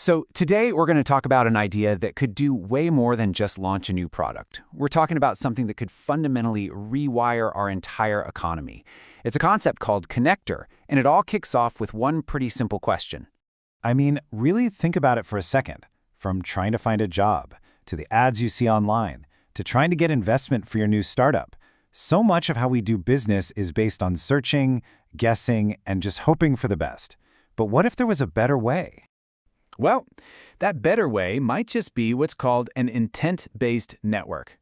So today we're going to talk about an idea that could do way more than just launch a new product. We're talking about something that could fundamentally rewire our entire economy. It's a concept called Conectrr, and it all kicks off with one pretty simple question. Really think about it for a second. From trying to find a job, to the ads you see online, to trying to get investment for your new startup. So much of how we do business is based on searching, guessing, and just hoping for the best. But what if there was a better way? Well, that better way might just be what's called an intent-based network.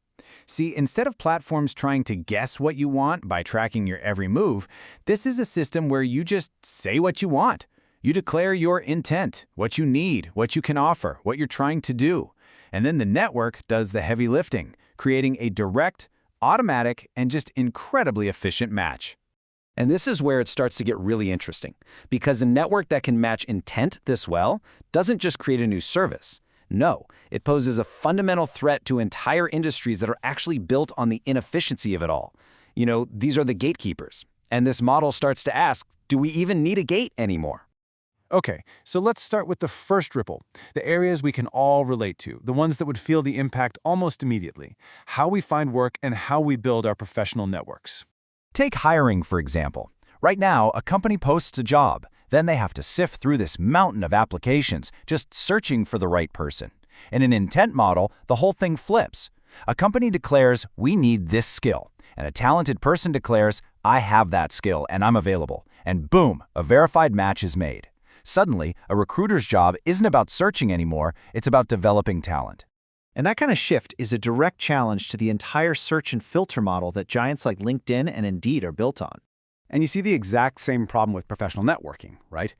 See, instead of platforms trying to guess what you want by tracking your every move, this is a system where you just say what you want. You declare your intent, what you need, what you can offer, what you're trying to do. And then the network does the heavy lifting, creating a direct, automatic, and just incredibly efficient match. And this is where it starts to get really interesting, because a network that can match intent this well doesn't just create a new service. No, it poses a fundamental threat to entire industries that are actually built on the inefficiency of it all. These are the gatekeepers. And this model starts to ask, do we even need a gate anymore? Okay, so let's start with the first ripple, the areas we can all relate to, the ones that would feel the impact almost immediately, how we find work and how we build our professional networks. Take hiring, for example. Right now, a company posts a job. Then they have to sift through this mountain of applications, just searching for the right person. In an intent model, the whole thing flips. A company declares, we need this skill. And a talented person declares, I have that skill and I'm available. And boom, a verified match is made. Suddenly, a recruiter's job isn't about searching anymore, it's about developing talent. And that kind of shift is a direct challenge to the entire search and filter model that giants like LinkedIn and Indeed are built on. And you see the exact same problem with professional networking, right?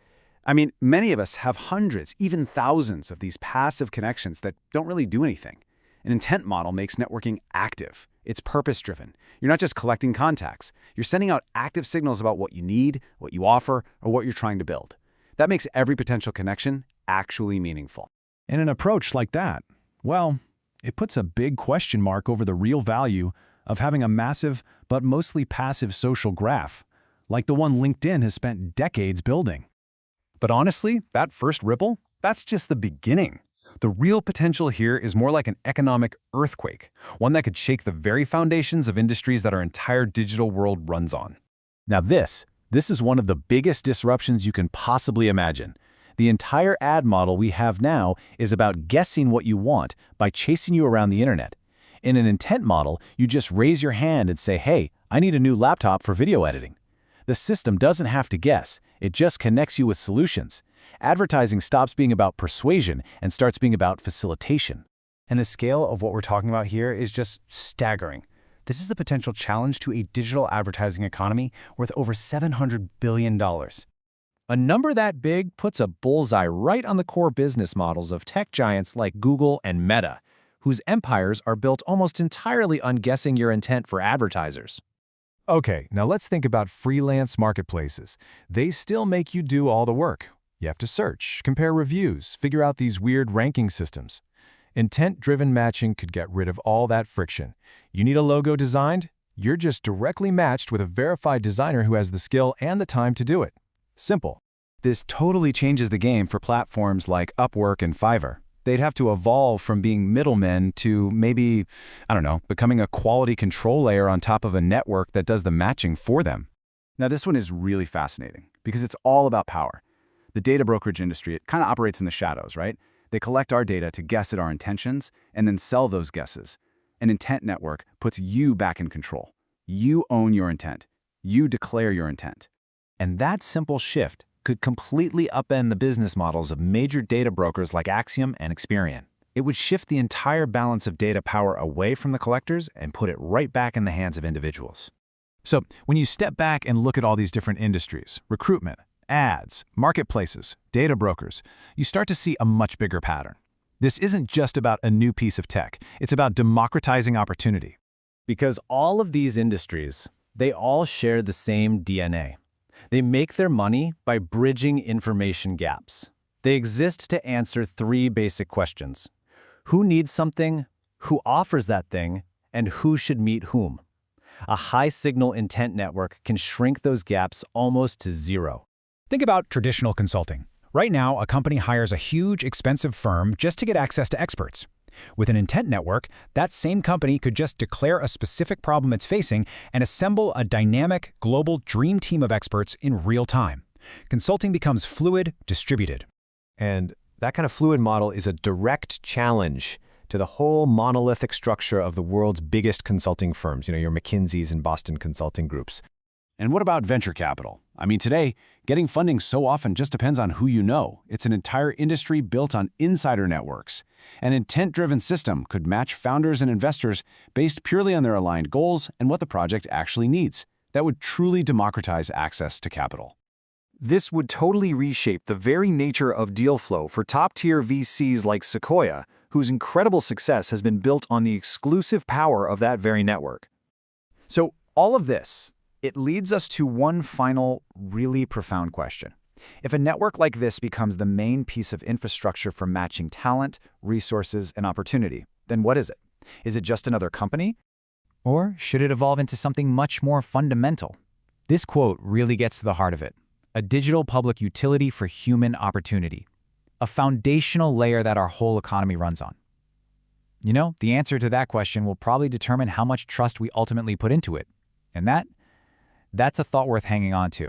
Many of us have hundreds, even thousands of these passive connections that don't really do anything. An intent model makes networking active. It's purpose-driven. You're not just collecting contacts. You're sending out active signals about what you need, what you offer, or what you're trying to build. That makes every potential connection actually meaningful. And an approach like that, well, it puts a big question mark over the real value of having a massive but mostly passive social graph, like the one LinkedIn has spent decades building. But honestly, that first ripple, that's just the beginning. The real potential here is more like an economic earthquake, one that could shake the very foundations of industries that our entire digital world runs on. Now this is one of the biggest disruptions you can possibly imagine. The entire ad model we have now is about guessing what you want by chasing you around the internet. In an intent model, you just raise your hand and say, hey, I need a new laptop for video editing. The system doesn't have to guess, it just connects you with solutions. Advertising stops being about persuasion and starts being about facilitation. And the scale of what we're talking about here is just staggering. This is a potential challenge to a digital advertising economy worth over $700 billion. A number that big puts a bullseye right on the core business models of tech giants like Google and Meta, whose empires are built almost entirely on guessing your intent for advertisers. Okay, now let's think about freelance marketplaces. They still make you do all the work. You have to search, compare reviews, figure out these weird ranking systems. Intent-driven matching could get rid of all that friction. You need a logo designed? You're just directly matched with a verified designer who has the skill and the time to do it. Simple. This totally changes the game for platforms like Upwork and Fiverr. They'd have to evolve from being middlemen to maybe, becoming a quality control layer on top of a network that does the matching for them. Now this one is really fascinating because it's all about power. The data brokerage industry, it kind of operates in the shadows, right? They collect our data to guess at our intentions and then sell those guesses. An intent network puts you back in control. You own your intent. You declare your intent. And that simple shift could completely upend the business models of major data brokers like Acxiom and Experian. It would shift the entire balance of data power away from the collectors and put it right back in the hands of individuals. So when you step back and look at all these different industries, recruitment, ads, marketplaces, data brokers, you start to see a much bigger pattern. This isn't just about a new piece of tech. It's about democratizing opportunity. Because all of these industries, they all share the same DNA. They make their money by bridging information gaps. They exist to answer three basic questions. Who needs something? Who offers that thing? And who should meet whom? A high-signal intent network can shrink those gaps almost to zero. Think about traditional consulting. Right now, a company hires a huge, expensive firm just to get access to experts. With an intent network, that same company could just declare a specific problem it's facing and assemble a dynamic, global dream team of experts in real time. Consulting becomes fluid, distributed. And that kind of fluid model is a direct challenge to the whole monolithic structure of the world's biggest consulting firms, your McKinseys and Boston Consulting Groups. And what about venture capital? I mean, today, getting funding so often just depends on who you know. It's an entire industry built on insider networks. An intent-driven system could match founders and investors based purely on their aligned goals and what the project actually needs. That would truly democratize access to capital. This would totally reshape the very nature of deal flow for top-tier VCs like Sequoia, whose incredible success has been built on the exclusive power of that very network. So all of this, it leads us to one final, really profound question. If a network like this becomes the main piece of infrastructure for matching talent, resources, and opportunity, then what is it? Is it just another company? Or should it evolve into something much more fundamental? This quote really gets to the heart of it. A digital public utility for human opportunity. A foundational layer that our whole economy runs on. The answer to that question will probably determine how much trust we ultimately put into it. And that's a thought worth hanging on to.